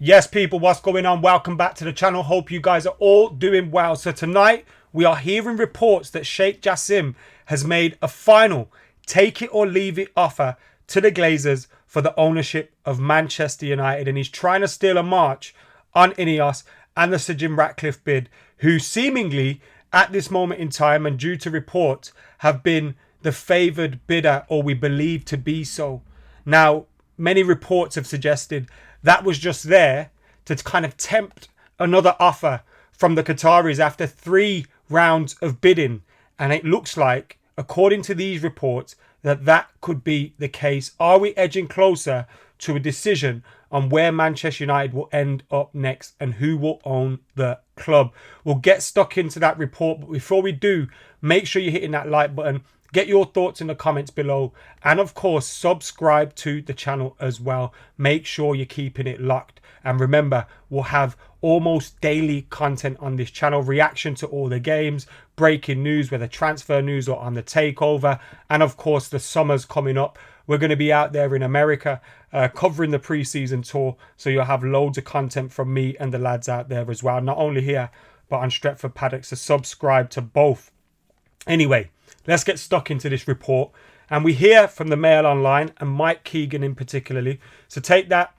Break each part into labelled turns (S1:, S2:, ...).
S1: Yes, people, what's going on? Welcome back to the channel. Hope you guys are all doing well. So tonight, we are hearing reports that Sheikh Jassim has made a final take it or leave it offer to the Glazers for the ownership of Manchester United. And he's trying to steal a march on Ineos and the Sir Jim Ratcliffe bid, who seemingly, at this moment in time and due to reports, have been the favoured bidder, or we believe to be so. Now, many reports have suggested that was just there to kind of tempt another offer from the Qataris after 3 rounds of bidding. And it looks like, according to these reports, that could be the case. Are we edging closer to a decision on where Manchester United will end up next and who will own the club? We'll get stuck into that report, but before we do, make sure you're hitting that like button. Get your thoughts in the comments below. And of course, subscribe to the channel as well. Make sure you're keeping it locked. And remember, we'll have almost daily content on this channel. Reaction to all the games, breaking news, whether transfer news or on the takeover. And of course, the summer's coming up. We're going to be out there in America covering the pre-season tour. So you'll have loads of content from me and the lads out there as well. Not only here, but on Stretford Paddock. So subscribe to both. Anyway, let's get stuck into this report. And we hear from the Mail Online and Mike Keegan in particularly. So take that,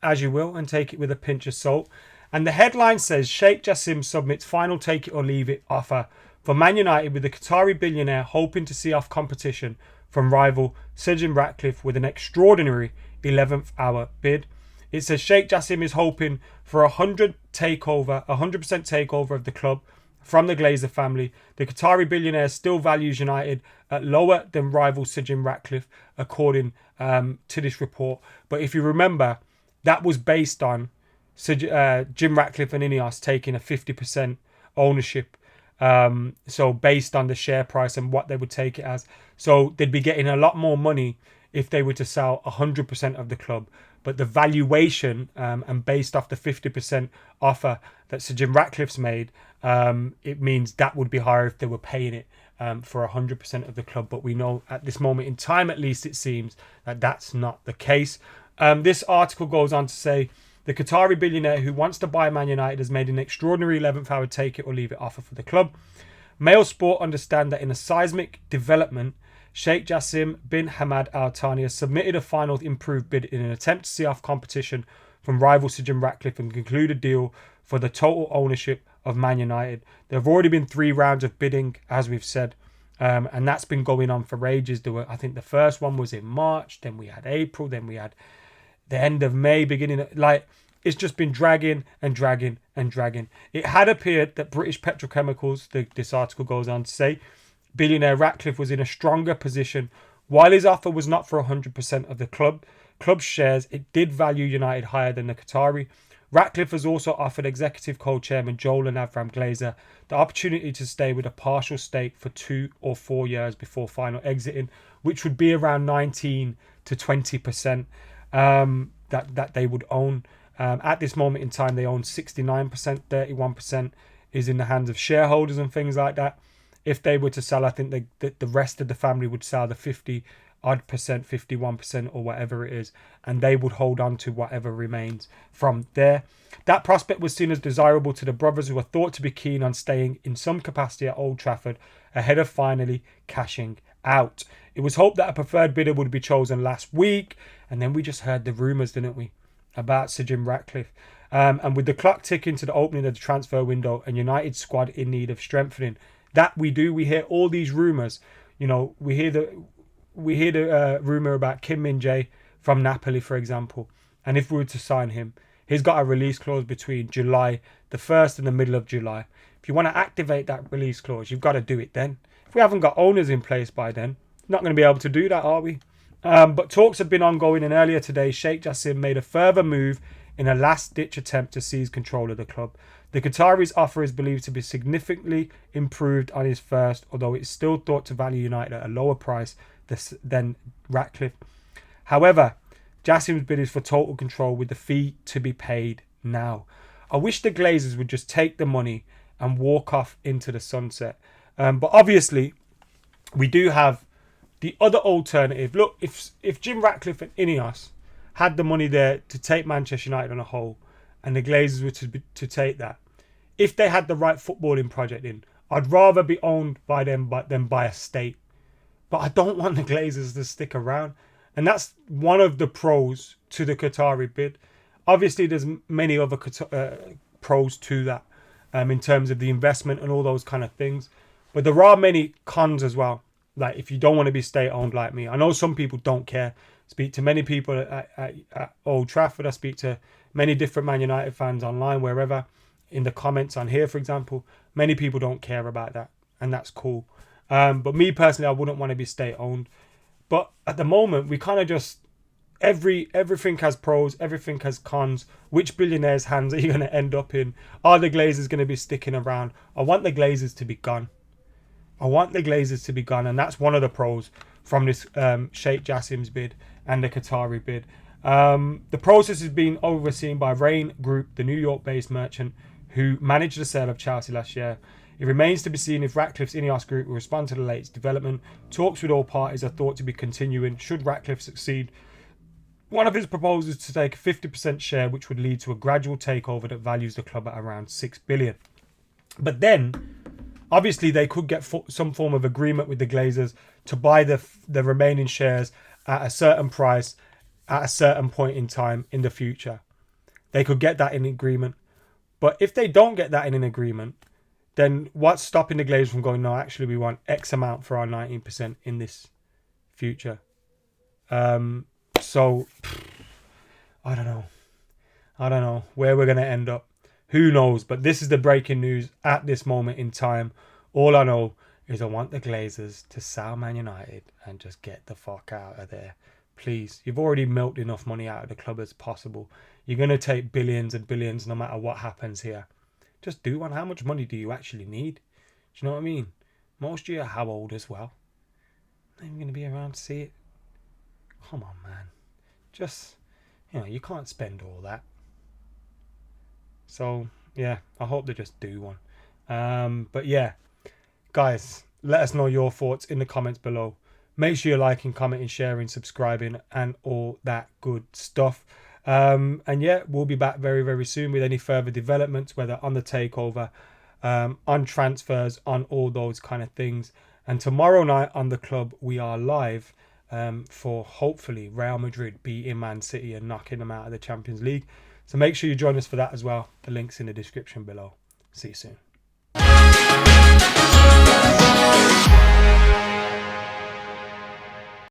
S1: as you will, and take it with a pinch of salt. And the headline says, Sheikh Jassim submits final take it or leave it offer for Man United, with the Qatari billionaire hoping to see off competition from rival Sir Jim Ratcliffe with an extraordinary 11th hour bid. It says Sheikh Jassim is hoping for 100% takeover of the club from the Glazer family. The Qatari billionaire still values United at lower than rival Sir Jim Ratcliffe, according to this report. But if you remember, that was based on Jim Ratcliffe and Ineos taking a 50% ownership. So based on the share price and what they would take it as. So they'd be getting a lot more money if they were to sell 100% of the club. But the valuation, and based off the 50% offer that Sir Jim Ratcliffe's made, it means that would be higher if they were paying it for 100% of the club. But we know at this moment in time, at least it seems that that's not the case. This article goes on to say, the Qatari billionaire who wants to buy Man United has made an extraordinary 11th hour take it or leave it offer for the club. Mail Sport understand that in a seismic development, Sheikh Jassim bin Hamad Al Thani has submitted a final improved bid in an attempt to see off competition from rival Sir Jim Ratcliffe and conclude a deal for the total ownership of Man United. There have already been 3 rounds of bidding, as we've said, and that's been going on for ages. I think the first one was in March, then we had April, then we had the end of May, it's just been dragging and dragging and dragging. It had appeared that British Petrochemicals, this article goes on to say, billionaire Ratcliffe was in a stronger position. While his offer was not for 100% of the club's shares, it did value United higher than the Qatari. Ratcliffe has also offered executive co-chairman Joel and Avram Glazer the opportunity to stay with a partial stake for 2 or 4 years before final exiting, which would be around 19 to 20% that they would own. At this moment in time, they own 69%, 31% is in the hands of shareholders and things like that. If they were to sell, I think the rest of the family would sell the 50-odd percent, 51% or whatever it is, and they would hold on to whatever remains from there. That prospect was seen as desirable to the brothers, who are thought to be keen on staying in some capacity at Old Trafford ahead of finally cashing out. It was hoped that a preferred bidder would be chosen last week, and then we just heard the rumours, didn't we, about Sir Jim Ratcliffe. And with the clock ticking to the opening of the transfer window and United squad in need of strengthening, we hear all these rumours. We hear the rumour about Kim Min-jae from Napoli, for example. And if we were to sign him, he's got a release clause between July the 1st and the middle of July. If you want to activate that release clause, you've got to do it then. If we haven't got owners in place by then, not going to be able to do that, are we? But talks have been ongoing, and earlier today, Sheikh Jassim made a further move in a last-ditch attempt to seize control of the club. The Qatari's offer is believed to be significantly improved on his first, although it is still thought to value United at a lower price than Ratcliffe. However, Jassim's bid is for total control, with the fee to be paid now. I wish the Glazers would just take the money and walk off into the sunset. But obviously, we do have the other alternative. Look, if Jim Ratcliffe and Ineos had the money there to take Manchester United on a whole, and the Glazers were to take that, if they had the right footballing project in, I'd rather be owned by them than by a state. But I don't want the Glazers to stick around. And that's one of the pros to the Qatari bid. Obviously, there's many other pros to that in terms of the investment and all those kind of things. But there are many cons as well. Like, if you don't want to be state-owned like me. I know some people don't care. I speak to many people at Old Trafford. I speak to many different Man United fans online, wherever. In the comments on here, for example. Many people don't care about that. And that's cool. But me personally, I wouldn't want to be state-owned. But at the moment, we kind of just... Everything has pros, everything has cons. Which billionaire's hands are you going to end up in? Are the Glazers going to be sticking around? I want the Glazers to be gone. I want the Glazers to be gone. And that's one of the pros from this Sheikh Jassim's bid and the Qatari bid. The process is being overseen by Rain Group, the New York-based merchant who managed the sale of Chelsea last year. It remains to be seen if Ratcliffe's Ineos Group will respond to the latest development. Talks with all parties are thought to be continuing should Ratcliffe succeed. One of his proposals is to take a 50% share, which would lead to a gradual takeover that values the club at around $6 billion. But then, obviously, they could get some form of agreement with the Glazers to buy the remaining shares at a certain price at a certain point in time in the future. They could get that in agreement. But if they don't get that in an agreement, then what's stopping the Glazers from going, no, actually, we want X amount for our 19% in this future? So, I don't know where we're going to end up. Who knows? But this is the breaking news at this moment in time. All I know is I want the Glazers to sell Man United and just get the fuck out of there. Please. You've already milked enough money out of the club as possible. You're going to take billions and billions no matter what happens here. Just do one. How much money do you actually need? Do you know what I mean? Most of you are how old as well? Not even going to be around to see it. Come on, man. Just, you can't spend all that. So, yeah, I hope they just do one. But yeah, guys, let us know your thoughts in the comments below. Make sure you're liking, commenting, sharing, subscribing, and all that good stuff. And yeah, we'll be back very, very soon with any further developments, whether on the takeover, on transfers, on all those kind of things. And tomorrow night on the club, we are live for hopefully Real Madrid beating Man City and knocking them out of the Champions League. So make sure you join us for that as well. The link's in the description below. See you soon.